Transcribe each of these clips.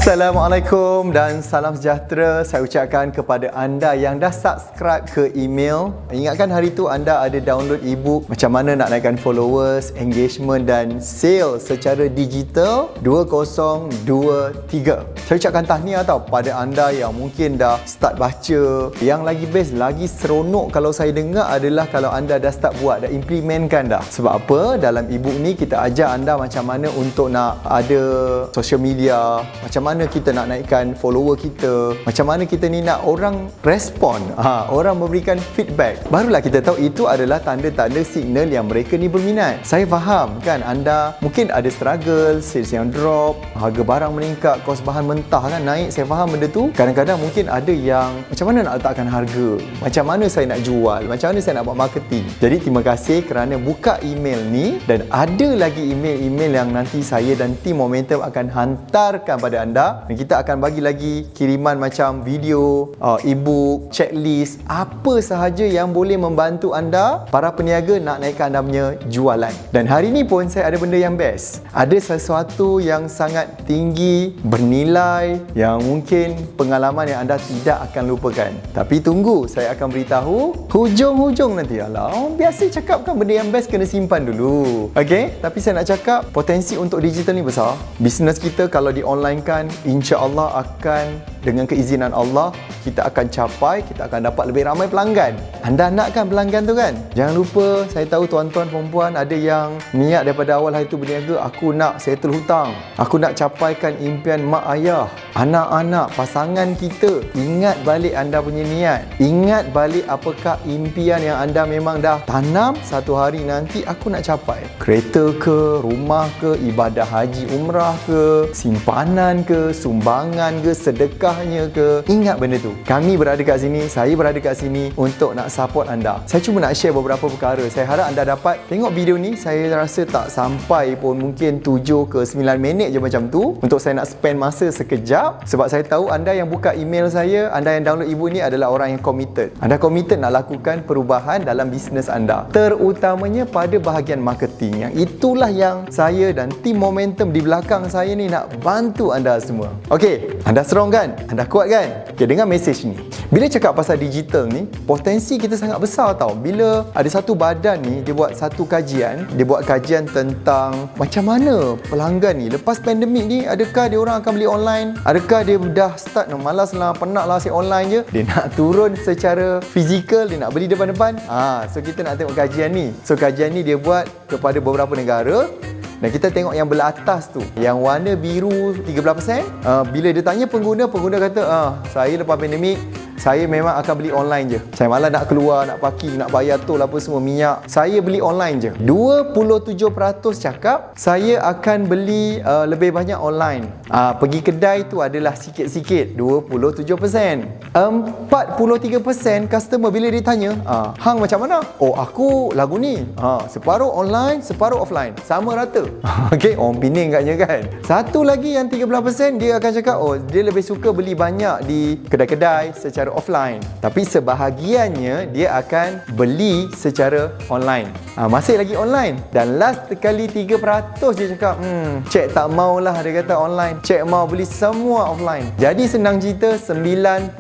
Assalamualaikum dan salam sejahtera saya ucapkan kepada anda yang dah subscribe ke email. Ingatkan hari tu anda ada download ebook macam mana nak naikkan followers, engagement dan sales secara digital 2023. Saya ucapkan tahniah tau pada anda yang mungkin dah start baca. Yang lagi best, lagi seronok kalau saya dengar adalah kalau anda dah start buat, dah implementkan dah. Sebab apa? Dalam ebook ni kita ajar anda macam mana untuk nak ada social media, macam mana kita nak naikkan follower kita, macam mana kita ni nak orang respon, orang memberikan feedback. Barulah kita tahu itu adalah tanda-tanda signal yang mereka ni berminat. Saya faham kan anda mungkin ada struggle, sales yang drop, harga barang meningkat, kos bahan mentah kan naik. Saya faham benda tu. Kadang-kadang mungkin ada yang macam mana nak letakkan harga, macam mana saya nak jual, macam mana saya nak buat marketing. Jadi terima kasih kerana buka email ni, dan ada lagi email-email yang nanti saya dan tim Momentum akan hantarkan pada anda. Dan kita akan bagi lagi kiriman macam video, ebook, checklist, apa sahaja yang boleh membantu anda para peniaga nak naikkan anda punya jualan. Dan hari ni pun saya ada benda yang best. Ada sesuatu yang sangat tinggi, bernilai, yang mungkin pengalaman yang anda tidak akan lupakan. Tapi tunggu, saya akan beritahu hujung-hujung nanti. Alah, biasa cakap kan benda yang best kena simpan dulu. Okey, tapi saya nak cakap potensi untuk digital ni besar. Bisnes kita kalau di online kan, insya-Allah akan, dengan keizinan Allah, kita akan capai, kita akan dapat lebih ramai pelanggan. Anda nak kan pelanggan tu kan? Jangan lupa, saya tahu tuan-tuan perempuan ada yang niat daripada awal hari tu berniaga, aku nak settle hutang, aku nak capaikan impian mak ayah, anak-anak, pasangan kita. Ingat balik anda punya niat. Ingat balik apakah impian yang anda memang dah tanam, satu hari nanti aku nak capai. Kereta ke, rumah ke, ibadah haji umrah ke, simpanan ke, sumbangan ke, sedekahnya ke. Ingat benda tu. Kami berada kat sini, saya berada kat sini untuk nak support anda. Saya cuma nak share beberapa perkara. Saya harap anda dapat tengok video ni. Saya rasa tak sampai pun mungkin 7 ke 9 minit je macam tu untuk saya nak spend masa sekejap. Sebab saya tahu anda yang buka email saya, anda yang download ebook ni adalah orang yang committed. Anda committed nak lakukan perubahan dalam bisnes anda, terutamanya pada bahagian marketing. Yang itulah yang saya dan tim Momentum di belakang saya ni nak bantu anda semua. Okey, anda strong kan? Anda kuat kan? Okey, dengar mesej ni. Bila cakap pasal digital ni, potensi kita sangat besar tau. Bila ada satu badan ni, dia buat satu kajian, dia buat kajian tentang macam mana pelanggan ni lepas pandemik ni, adakah dia orang akan beli online? Adakah dia dah start malas lah, penat lah asyik online je, dia nak turun secara fizikal, dia nak beli depan-depan. So kita nak tengok kajian ni. So kajian ni dia buat kepada beberapa negara. Dan kita tengok yang belah atas tu, yang warna biru 13%. Bila dia tanya pengguna kata, saya lepas pandemik, saya memang akan beli online je. Saya malas nak keluar, nak parking, nak bayar tol apa semua, minyak. Saya beli online je. 27% cakap, saya akan beli lebih banyak online. Pergi kedai tu adalah sikit-sikit, 27%. 43% customer bila dia tanya, hang macam mana? Oh, aku lagu ni. Separuh online, separuh offline. Sama rata. Okey, orang Pening katnya kan. Satu lagi yang 13%, dia akan cakap, oh, dia lebih suka beli banyak di kedai-kedai secara offline. Tapi sebahagiannya dia akan beli secara online. Masih lagi online. Dan last kali 3% dia cakap, cek tak maulah, dia kata online. Cek mau beli semua offline. Jadi senang cerita, 97%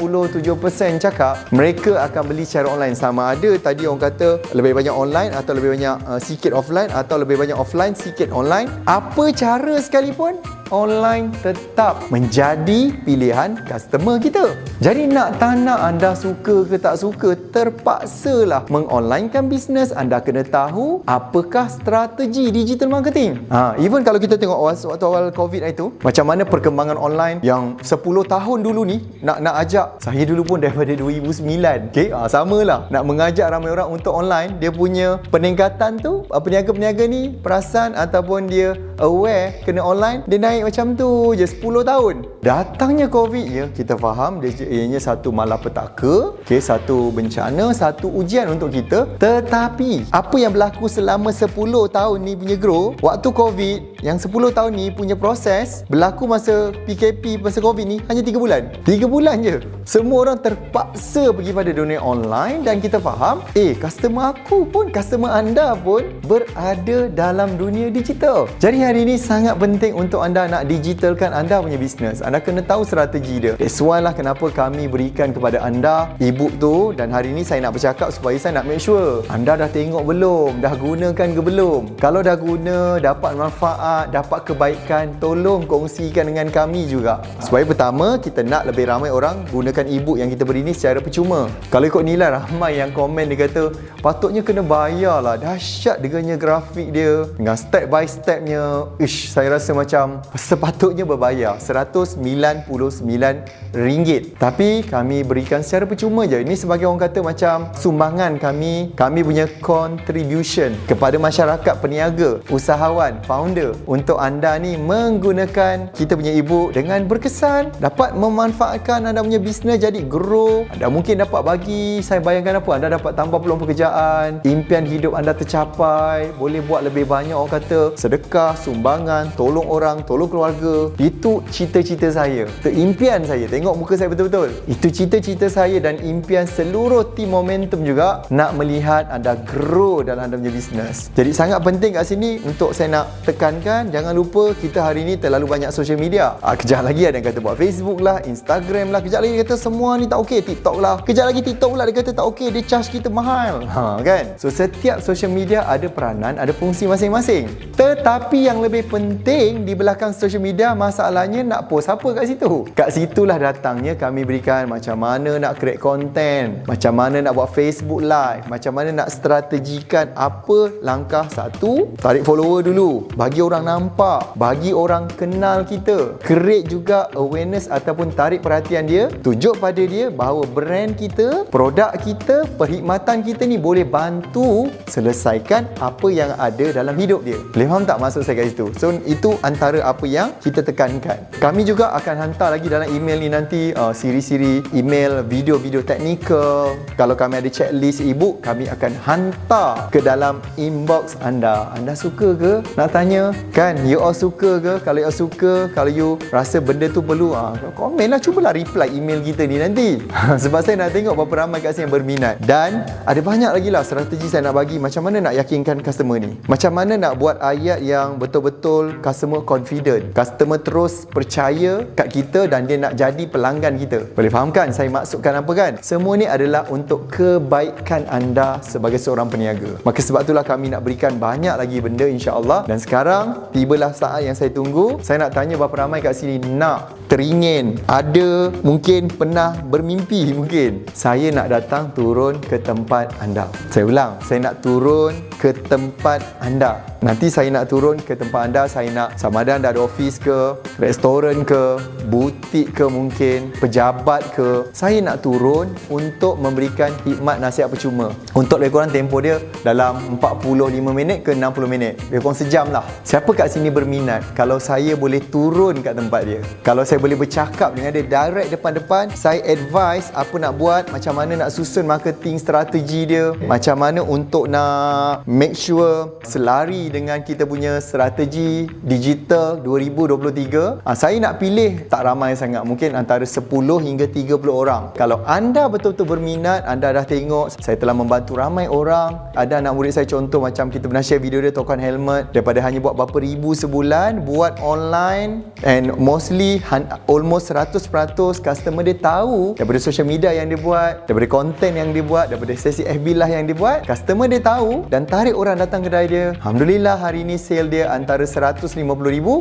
cakap mereka akan beli secara online. Sama ada tadi orang kata lebih banyak online, atau lebih banyak sikit offline, atau lebih banyak offline sikit online. Apa cara sekalipun, online tetap menjadi pilihan customer kita. Jadi nak tak nak, anda suka ke tak suka, terpaksalah mengonlinekan bisnes. Anda kena tahu apakah strategi digital marketing. Even kalau kita tengok waktu awal COVID itu, macam mana perkembangan online yang 10 tahun dulu ni, nak ajak, saya dulu pun daripada 2009. Okay? Samalah, nak mengajak ramai orang untuk online, dia punya peningkatan tu, peniaga-peniaga ni perasan ataupun dia aware kena online, dia naik macam tu je 10 tahun. Datangnya COVID, ya, kita faham dia ianya satu malapetaka, okay, satu bencana, satu ujian untuk kita. Tetapi apa yang berlaku selama 10 tahun ni punya grow, waktu COVID, yang 10 tahun ni punya proses berlaku masa PKP, masa COVID ni hanya 3 bulan. 3 bulan je. Semua orang terpaksa pergi pada dunia online, dan kita faham, customer aku pun, customer anda pun berada dalam dunia digital. Jadi Hari ini sangat penting untuk anda nak digitalkan anda punya bisnes. Anda kena tahu strategi dia. That's why lah kenapa kami berikan kepada anda e-book tu. Dan hari ini saya nak bercakap supaya saya nak make sure anda dah tengok belum, dah gunakan ke belum. Kalau dah guna, dapat manfaat, dapat kebaikan, tolong kongsikan dengan kami juga. Supaya pertama, kita nak lebih ramai orang gunakan e-book yang kita beri ni secara percuma. Kalau ikut nilai, ramai yang komen dia kata patutnya kena bayar lah, dahsyat dengannya grafik dia dengan step by stepnya. Saya rasa macam sepatutnya berbayar RM199. Tapi kami berikan secara percuma je. Ini sebagai orang kata macam sumbangan kami punya contribution kepada masyarakat peniaga, usahawan, founder, untuk anda ni menggunakan kita punya e-book dengan berkesan, dapat memanfaatkan anda punya bisnes jadi grow. Anda mungkin dapat bagi, saya bayangkan apa, anda dapat tambah peluang pekerjaan, impian hidup anda tercapai, boleh buat lebih banyak orang kata sedekah, sumbangan, tolong orang, tolong keluarga. Itu cita-cita saya, itu impian saya. Tengok muka saya betul-betul. Itu cita-cita saya dan impian seluruh tim Momentum juga, nak melihat anda grow dalam anda punya bisnes. Jadi sangat penting kat sini untuk saya nak tekankan, jangan lupa kita hari ni terlalu banyak social media. Kejap lagi ada yang kata buat Facebook lah, Instagram lah, kejap lagi dia kata semua ni tak okey, TikTok lah, kejap lagi TikTok pula dia kata tak okey, dia charge kita mahal. Kan? So setiap social media ada peranan, ada fungsi masing-masing. Tetapi yang lebih penting di belakang social media, masalahnya nak post apa kat situ. Kat situlah datangnya kami berikan macam mana nak create content, macam mana nak buat Facebook live, macam mana nak strategikan apa langkah satu. Tarik follower dulu, bagi orang nampak, bagi orang kenal kita, create juga awareness ataupun tarik perhatian dia, tunjuk pada dia bahawa brand kita, produk kita, perkhidmatan kita ni boleh bantu selesaikan apa yang ada dalam hidup dia. Boleh faham tak maksud saya kat situ? So itu antara apa yang kita tekankan. Kami juga akan hantar lagi dalam email ni nanti siri-siri email, video-video teknikal. Kalau kami ada checklist e-book, kami akan hantar ke dalam inbox anda. Anda suka ke? Nak tanya kan, you all suka ke? Kalau you all suka, kalau you rasa benda tu perlu, komen lah, cubalah reply email kita ni nanti. Sebab saya nak tengok berapa ramai kat sini yang berminat. Dan ada banyak lagi lah strategi saya nak bagi, macam mana nak yakinkan customer ni, macam mana nak buat ayat yang betul-betul customer confident, customer terus percaya kat kita dan dia nak jadi pelanggan kita. Boleh faham kan saya maksudkan apa kan? Semua ni adalah untuk kebaikan anda sebagai seorang peniaga. Maka sebab itulah kami nak berikan banyak lagi benda insya-Allah. Dan sekarang tibalah saat yang saya tunggu. Saya nak tanya berapa ramai kat sini nak, teringin, ada mungkin pernah bermimpi mungkin saya nak datang turun ke tempat anda. Saya ulang, saya nak turun ke tempat anda. Nanti saya nak turun ke tempat anda, saya nak sama ada anda ada office ke, restoran ke, butik ke, mungkin pejabat ke. Saya nak turun untuk memberikan khidmat nasihat percuma. Untuk lebih kurang tempoh dia dalam 45 minit ke 60 minit. Lebih kurang sejam lah. Siapa kat sini berminat kalau saya boleh turun kat tempat dia? Kalau saya boleh bercakap dengan dia direct depan-depan, saya advise apa nak buat, macam mana nak susun marketing strategi dia, macam mana untuk nak make sure selari dengan kita punya strategi digital 2023. Saya nak pilih tak ramai sangat, mungkin antara 10 hingga 30 orang. Kalau anda betul-betul berminat, anda dah tengok saya telah membantu ramai orang. Ada anak murid saya contoh macam kita pernah share video dia, tokan helmet, daripada hanya buat berapa ribu sebulan, buat online, and mostly almost 100% customer dia tahu daripada social media yang dia buat, daripada konten yang dia buat, daripada sesi FB lah yang dia buat. Customer dia tahu dan tarik orang datang kedai dia. Alhamdulillah hari ini sale dia antara 150,000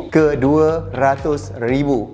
ke 200,000.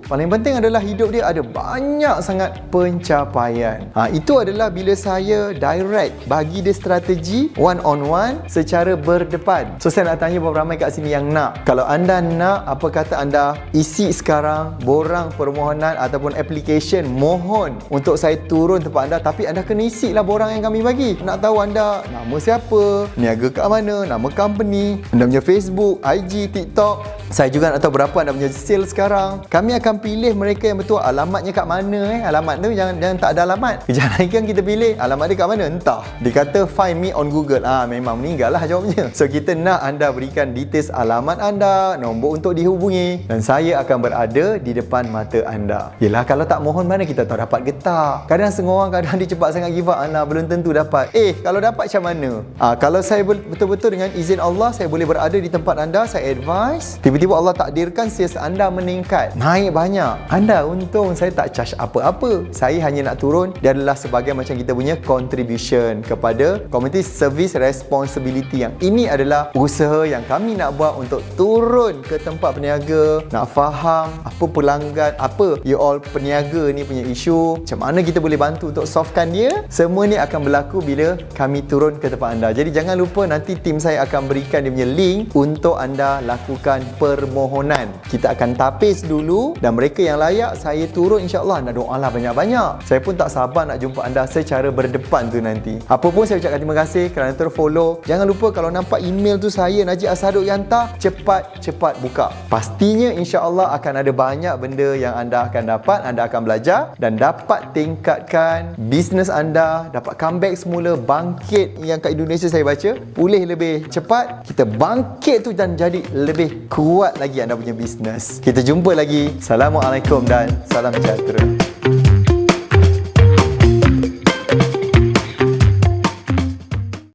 Paling penting adalah hidup dia ada banyak sangat pencapaian. Itu adalah bila saya direct bagi dia strategi one on one secara berdepan. So saya nak tanya berapa ramai kat sini yang nak. Kalau anda nak, apa kata anda isi sekarang borang permohonan ataupun application mohon untuk saya turun tempat anda. Tapi anda kena isi lah borang yang kami bagi. Nak tahu anda nama siapa, niaga kat mana, nama company, anda punya Facebook, IG, TikTok. Saya juga nak tahu berapa anda punya sale sekarang. Kami akan pilih mereka yang betul. Alamatnya kat mana alamat tu jangan tak ada alamat. Kejap lagi kan kita pilih alamat dia kat mana, entah. Dia kata find me on Google. Memang meninggal lah jawabnya. So kita nak anda berikan details alamat anda, nombor untuk dihubungi, dan saya akan berada di depan mata anda. Yelah, kalau tak mohon mana kita tahu dapat ke tak. Kadang setengah orang kadang dia cepat sangat give up, belum tentu dapat. Kalau dapat macam mana? Kalau saya betul-betul dengan izin Allah, saya boleh boleh berada di tempat anda, saya advise. Tiba-tiba Allah takdirkan sales anda meningkat, naik banyak. Anda untung, saya tak charge apa-apa. Saya hanya nak turun, dia adalah sebagai macam kita punya contribution kepada community service responsibility. Yang ini adalah usaha yang kami nak buat untuk turun ke tempat peniaga, nak faham apa pelanggan, apa you all peniaga ni punya isu, macam mana kita boleh bantu untuk solvekan dia. Semua ni akan berlaku bila kami turun ke tempat anda. Jadi jangan lupa, nanti tim saya akan berikan dia punya link untuk anda lakukan permohonan. Kita akan tapis dulu, dan mereka yang layak saya turun, insya-Allah anda doalah banyak-banyak. Saya pun tak sabar nak jumpa anda secara berdepan tu nanti. Apa pun saya ucapkan terima kasih kerana terfollow. Jangan lupa kalau nampak email tu saya Najib Asaduk yang hantar, cepat buka. Pastinya insya-Allah akan ada banyak benda yang anda akan dapat, anda akan belajar dan dapat tingkatkan bisnes anda, dapat comeback semula, bangkit. Yang kat Indonesia saya baca, pulih lebih cepat, kita bangkit tu dan jadi lebih kuat lagi anda punya bisnes. Kita jumpa lagi. Assalamualaikum dan salam sejahtera.